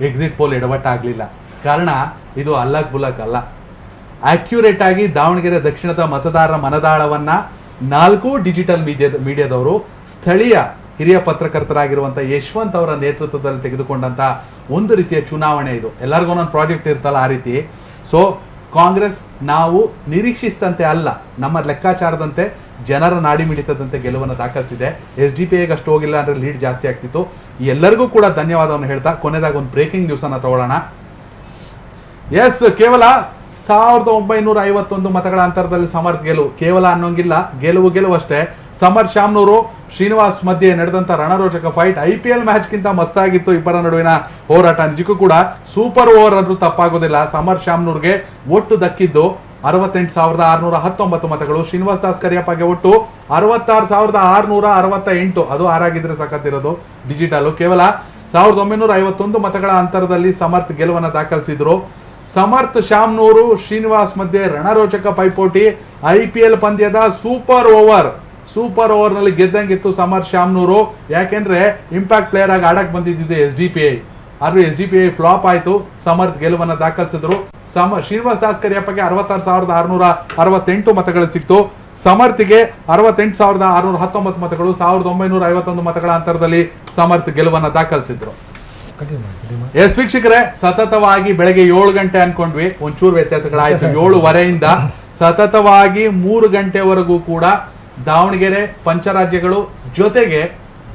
Exit poll ಎಡವಟ್ಟಾಗಲಿಲ್ಲ. ಕಾರಣ ಇದು ಅಲ್ಲಕ್ ಬುಲಕ್ ಅಲ್ಲ. ಅಕ್ಯುರೇಟ್ ಆಗಿ ದಾವಣಗೆರೆ ದಕ್ಷಿಣದ ಮತದಾರರ ಮನದಾಳವನ್ನ 4 ಡಿಜಿಟಲ್ ಮೀಡಿಯಾದವರು ಸ್ಥಳೀಯ ಹಿರಿಯ ಪತ್ರಕರ್ತರಾಗಿರುವಂಥ ಯಶವಂತ್ ಅವರ ನೇತೃತ್ವದಲ್ಲಿ ತೆಗೆದುಕೊಂಡಂತ ಒಂದು ರೀತಿಯ ಚುನಾವಣೆ ಇದು. ಎಲ್ಲರಿಗೂ ಒಂದೊಂದು ಪ್ರಾಜೆಕ್ಟ್ ಇರ್ತಲ್ಲ ಆ ರೀತಿ. ಸೊ ಕಾಂಗ್ರೆಸ್ ನಾವು ನಿರೀಕ್ಷಿಸಿದಂತೆ ಅಲ್ಲ, ನಮ್ಮ ಲೆಕ್ಕಾಚಾರದಂತೆ ಜನರ ನಾಡಿ ಮಿಡಿತದಂತೆ ಗೆಲುವನ್ನು ದಾಖಲಿಸಿದೆ. SDPIಗೆ ಅಷ್ಟು ಹೋಗಿಲ್ಲ ಅಂದ್ರೆ ಲೀಡ್ ಜಾಸ್ತಿ ಆಗ್ತಿತ್ತು. ಎಲ್ಲರಿಗೂ ಕೂಡ ಧನ್ಯವಾದವನ್ನು ಹೇಳ್ತಾ ಕೊನೆದಾಗ ಒಂದು ಬ್ರೇಕಿಂಗ್ ನ್ಯೂಸ್ ಅನ್ನ ತಗೊಳ್ಳೋಣ. ಎಸ್, ಕೇವಲ 1951 ಮತಗಳ ಅಂತರದಲ್ಲಿ ಸಮರ್ಥ್ ಗೆಲುವು. ಕೇವಲ ಅನ್ನೋಂಗಿಲ್ಲ, ಗೆಲುವು ಅಷ್ಟೇ. ಸಮರ್ಥ್ ಶಾಮ್ನೂರು ಶ್ರೀನಿವಾಸ್ ಮಧ್ಯೆ ನಡೆದಂತ ರಣರೋಚಕ ಫೈಟ್ IPL ಮ್ಯಾಚ್ ಗಿಂತ ಮಸ್ತಾಗಿತ್ತು. ಇಬ್ಬರ ನಡುವಿನ ಹೋರಾಟ ನಿಜಕ್ಕೂ ಕೂಡ ಸೂಪರ್ ಓವರ್ ಅಂದ್ರೂ ತಪ್ಪಾಗೋದಿಲ್ಲ. ಸಮರ್ಥ್ ಶಾಮ್ನೂರ್ಗೆ ಒಟ್ಟು ದಕ್ಕಿದ್ದು 68,619 ಮತಗಳು. ಶ್ರೀನಿವಾಸ್ ದಾಸ್ ಕರಿಯಪ್ಪಗೆ ಒಟ್ಟು 66,668. ಅದು ಆರಾಗಿದ್ರೆ ಸಖತ್ತಿರೋದು ಡಿಜಿಟಲ್. ಕೇವಲ 1951 ಮತಗಳ ಅಂತರದಲ್ಲಿ ಸಮರ್ಥ್ ಗೆಲುವನ್ನು ದಾಖಲಿಸಿದ್ರು. ಸಮರ್ಥ್ ಶಾಮ್ನೂರು ಶ್ರೀನಿವಾಸ್ ಮಧ್ಯೆ ರಣರೋಚಕ ಪೈಪೋಟಿ. IPL ಪಂದ್ಯದ ಸೂಪರ್ ಓವರ್ ನಲ್ಲಿ ಗೆದ್ದಂಗಿತ್ತು ಸಮರ್ಥ್ ಶಾಮ್ನೂರು. ಯಾಕೆಂದ್ರೆ ಇಂಪ್ಯಾಕ್ಟ್ ಪ್ಲೇಯರ್ ಆಗಿ ಆಡಕ್ ಬಂದಿದ್ದಿದೆ SDPI. ಆದ್ರೂ SDPI ಫ್ಲಾಪ್ ಆಯ್ತು. ಸಮರ್ಥ್ ಗೆಲುವನ್ನು ದಾಖಲಿಸಿದ್ರು. ಶ್ರೀನಿವಾಸ್ ದಾಸ್ ಕರಿಯಪ್ಪಗೆ 66,668 ಮತಗಳು ಸಿಕ್ತು. ಸಮರ್ಥ್ಗೆ 68,619 ಮತಗಳು. 1951 ಮತಗಳ ಅಂತರದಲ್ಲಿ ಸಮರ್ಥ್ ಗೆಲುವನ್ನು ದಾಖಲಿಸಿದ್ರು. ಎಸ್ ವೀಕ್ಷಕರೇ, ಸತತವಾಗಿ ಬೆಳಗ್ಗೆ 7 ಗಂಟೆ ಅನ್ಕೊಂಡ್ವಿ, ಒಂಚೂರು ವ್ಯತ್ಯಾಸಗಳಾಯ್ತು. 7:15 ಸತತವಾಗಿ 3 ಗಂಟೆವರೆಗೂ ಕೂಡ ದಾವಣಗೆರೆ ಪಂಚರಾಜ್ಯಗಳು ಜೊತೆಗೆ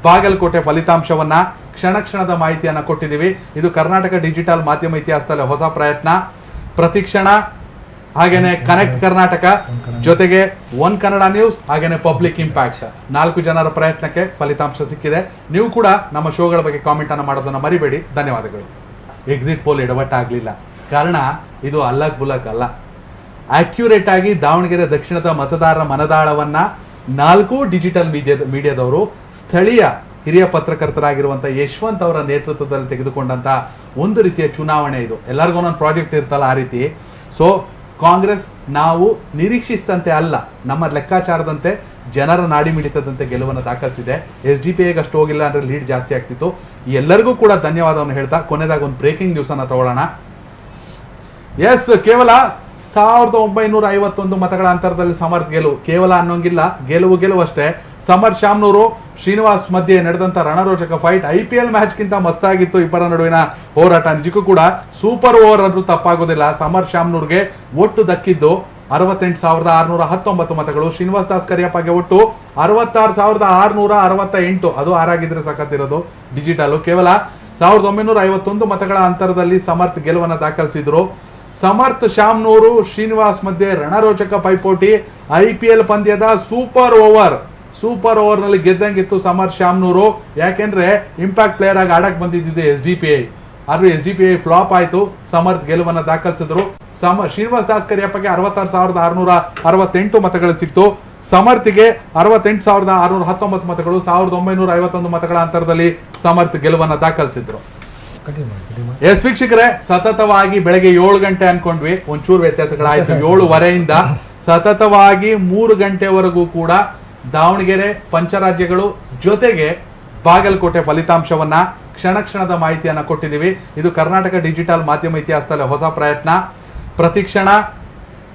ಬಾಗಲಕೋಟೆ ಫಲಿತಾಂಶವನ್ನ ಕ್ಷಣದ ಮಾಹಿತಿಯನ್ನ ಕೊಟ್ಟಿದ್ದೀವಿ. ಇದು ಕರ್ನಾಟಕ ಡಿಜಿಟಲ್ ಮಾಧ್ಯಮ ಇತಿಹಾಸದಲ್ಲಿ ಹೊಸ ಪ್ರಯತ್ನ. ಪ್ರತಿಕ್ಷಣ ಹಾಗೇನೆ ಕನೆಕ್ಟ್ ಕರ್ನಾಟಕ ಜೊತೆಗೆ ಒನ್ ಕನ್ನಡ ನ್ಯೂಸ್ ಹಾಗೇನೆ ಪಬ್ಲಿಕ್ ಇಂಪ್ಯಾಕ್ಟ್ 4 ಜನರ ಪ್ರಯತ್ನಕ್ಕೆ ಫಲಿತಾಂಶ ಸಿಕ್ಕಿದೆ. ನೀವು ಕೂಡ ನಮ್ಮ ಶೋಗಳ ಬಗ್ಗೆ ಕಾಮೆಂಟ್ ಅನ್ನು ಮಾಡೋದನ್ನ ಮರಿಬೇಡಿ. ಧನ್ಯವಾದಗಳು. ಎಕ್ಸಿಟ್ ಪೋಲ್ ಎಡವಟ್ಟಾಗಲಿಲ್ಲ. ಕಾರಣ ಇದು ಅಲ್ಲಕ್ ಬುಲಕ್ ಅಲ್ಲ. ಅಕ್ಯುರೇಟ್ ಆಗಿ ದಾವಣಗೆರೆ ದಕ್ಷಿಣದ ಮತದಾರರ ಮನದಾಳವನ್ನ 4 ಡಿಜಿಟಲ್ ಮೀಡಿಯಾದವರು ಸ್ಥಳೀಯ ಹಿರಿಯ ಪತ್ರಕರ್ತರಾಗಿರುವಂಥ ಯಶವಂತ್ ಅವರ ನೇತೃತ್ವದಲ್ಲಿ ತೆಗೆದುಕೊಂಡಂತ ಒಂದು ರೀತಿಯ ಚುನಾವಣೆ ಇದು. ಎಲ್ಲರಿಗೂ ಒಂದೊಂದು ಪ್ರಾಜೆಕ್ಟ್ ಇರ್ತಲ್ಲ ಆ ರೀತಿ. ಸೊ ಕಾಂಗ್ರೆಸ್ ನಾವು ನಿರೀಕ್ಷಿಸಿದಂತೆ ಅಲ್ಲ, ನಮ್ಮ ಲೆಕ್ಕಾಚಾರದಂತೆ ಜನರ ನಾಡಿ ಮಿಡಿತದಂತೆ ಗೆಲುವನ್ನು ದಾಖಲಿಸಿದೆ. SDPIಗೆ ಅಷ್ಟು ಹೋಗಿಲ್ಲ ಅಂದ್ರೆ ಲೀಡ್ ಜಾಸ್ತಿ ಆಗ್ತಿತ್ತು. ಎಲ್ಲರಿಗೂ ಕೂಡ ಧನ್ಯವಾದವನ್ನು ಹೇಳ್ತಾ ಕೊನೆದಾಗ ಒಂದು ಬ್ರೇಕಿಂಗ್ ನ್ಯೂಸ್ ಅನ್ನ ತಗೊಳ್ಳೋಣ. ಎಸ್, ಕೇವಲ 1951 ಮತಗಳ ಅಂತರದಲ್ಲಿ ಸಮರ್ಥ್ ಗೆಲುವು. ಕೇವಲ ಅನ್ನೋಂಗಿಲ್ಲ, ಗೆಲುವು ಅಷ್ಟೇ. ಸಮರ್ಥ್ ಶಾಮ್ನೂರು ಶ್ರೀನಿವಾಸ್ ಮಧ್ಯೆ ನಡೆದಂತ ರಣರೋಚಕ ಫೈಟ್ IPL ಮ್ಯಾಚ್ ಗಿಂತ ಮಸ್ತಾಗಿತ್ತು. ಇಬ್ಬರ ನಡುವಿನ ಹೋರಾಟ ನಿಜಕ್ಕೂ ಕೂಡ ಸೂಪರ್ ಓವರ್ ಅಂದ್ರೂ ತಪ್ಪಾಗೋದಿಲ್ಲ. ಸಮರ್ಥ್ ಶಾಮ್ನೂರ್ಗೆ ಒಟ್ಟು ದಕ್ಕಿದ್ದು 68,619 ಮತಗಳು. ಶ್ರೀನಿವಾಸ್ ದಾಸ್ ಕರಿಯಪ್ಪಗೆ ಒಟ್ಟು 66,668. ಅದು ಆರಾಗಿದ್ರೆ ಸಖತ್ತಿರೋದು ಡಿಜಿಟಲ್. ಕೇವಲ 1951 ಮತಗಳ ಅಂತರದಲ್ಲಿ ಸಮರ್ಥ್ ಗೆಲುವನ್ನು ದಾಖಲಿಸಿದ್ರು. ಸಮರ್ಥ್ ಶಾಮ್ನೂರು ಶ್ರೀನಿವಾಸ್ ಮಧ್ಯೆ ರಣರೋಚಕ ಪೈಪೋಟಿ. IPL ಪಂದ್ಯದ ಸೂಪರ್ ಓವರ್ ನಲ್ಲಿ ಗೆದ್ದಂಗಿತ್ತು ಸಮರ್ಥ್ ಶಾಮ್ನೂರು. ಯಾಕೆಂದ್ರೆ ಇಂಪ್ಯಾಕ್ಟ್ ಪ್ಲೇಯರ್ ಆಗಿ ಆಡಕ್ ಬಂದಿದ್ದಿದೆ SDPI. ಆದ್ರೂ SDPI ಫ್ಲಾಪ್ ಆಯ್ತು. ಸಮರ್ಥ್ ಗೆಲುವನ್ನು ದಾಖಲಿಸಿದ್ರು. ಶ್ರೀನಿವಾಸ್ ದಾಸ್ ಕರಿಯಪ್ಪಗೆ 66,668 ಮತಗಳು ಸಿಕ್ತು. ಸಮರ್ಥ್ಗೆ 68,619 ಮತಗಳು. 1951 ಮತಗಳ ಅಂತರದಲ್ಲಿ ಸಮರ್ಥ್ ಗೆಲುವನ್ನು ದಾಖಲಿಸಿದ್ರು. ಎಸ್ ವೀಕ್ಷಕರೇ, ಸತತವಾಗಿ ಬೆಳಗ್ಗೆ 7 ಗಂಟೆ ಅನ್ಕೊಂಡ್ವಿ, ಒಂಚೂರು ವ್ಯತ್ಯಾಸಗಳಾಯ್ತು. 7:15 ಸತತವಾಗಿ 3 ಗಂಟೆವರೆಗೂ ಕೂಡ ದಾವಣಗೆರೆ ಪಂಚರಾಜ್ಯಗಳು ಜೊತೆಗೆ ಬಾಗಲಕೋಟೆ ಫಲಿತಾಂಶವನ್ನ ಕ್ಷಣದ ಮಾಹಿತಿಯನ್ನ ಕೊಟ್ಟಿದ್ದೀವಿ. ಇದು ಕರ್ನಾಟಕ ಡಿಜಿಟಲ್ ಮಾಧ್ಯಮ ಇತಿಹಾಸದಲ್ಲಿ ಹೊಸ ಪ್ರಯತ್ನ. ಪ್ರತಿಕ್ಷಣ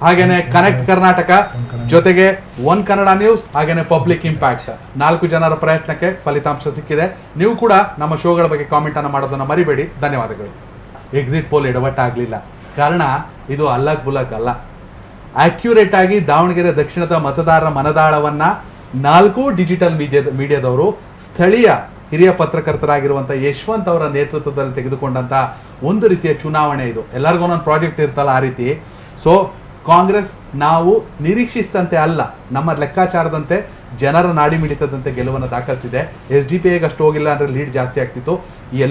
ಹಾಗೇನೆ ಕನೆಕ್ಟ್ ಕರ್ನಾಟಕ ಜೊತೆಗೆ ಒನ್ ಕನ್ನಡ ನ್ಯೂಸ್ ಹಾಗೇನೆ ಪಬ್ಲಿಕ್ ಇಂಪ್ಯಾಕ್ಟ್ 4 ಜನರ ಪ್ರಯತ್ನಕ್ಕೆ ಫಲಿತಾಂಶ ಸಿಕ್ಕಿದೆ. ನೀವು ಕೂಡ ನಮ್ಮ ಶೋಗಳ ಬಗ್ಗೆ ಕಾಮೆಂಟ್ ಅನ್ನು ಮಾಡೋದನ್ನ ಮರಿಬೇಡಿ. ಧನ್ಯವಾದಗಳು. ಎಕ್ಸಿಟ್ ಪೋಲ್ ಎಡವಟ್ಟಾಗಲಿಲ್ಲ. ಕಾರಣ ಇದು ಅಲ್ಲಕ್ ಬುಲಕ್ ಅಲ್ಲ. ಅಕ್ಯುರೇಟ್ ಆಗಿ ದಾವಣಗೆರೆ ದಕ್ಷಿಣದ ಮತದಾರರ ಮನದಾಳವನ್ನ 4 ಡಿಜಿಟಲ್ ಮೀಡಿಯಾದವರು ಸ್ಥಳೀಯ ಹಿರಿಯ ಪತ್ರಕರ್ತರಾಗಿರುವಂಥ ಯಶವಂತ್ ಅವರ ನೇತೃತ್ವದಲ್ಲಿ ತೆಗೆದುಕೊಂಡಂತ ಒಂದು ರೀತಿಯ ಚುನಾವಣೆ ಇದು. ಎಲ್ಲರಿಗೂ ಒಂದೊಂದು ಪ್ರಾಜೆಕ್ಟ್ ಇರ್ತಲ್ಲ ಆ ರೀತಿ. ಸೊ ಕಾಂಗ್ರೆಸ್ ನಾವು ನಿರೀಕ್ಷಿಸಿದಂತೆ ಅಲ್ಲ, ನಮ್ಮ ಲೆಕ್ಕಾಚಾರದಂತೆ ಜನರ ನಾಡಿ ಮಿಡಿತದಂತೆ ಗೆಲುವನ್ನು ದಾಖಲಿಸಿದೆ. SDPIಗೆ ಅಷ್ಟು ಹೋಗಿಲ್ಲ ಅಂದ್ರೆ ಲೀಡ್ ಜಾಸ್ತಿ ಆಗ್ತಿತ್ತು. ಎಲ್ಲ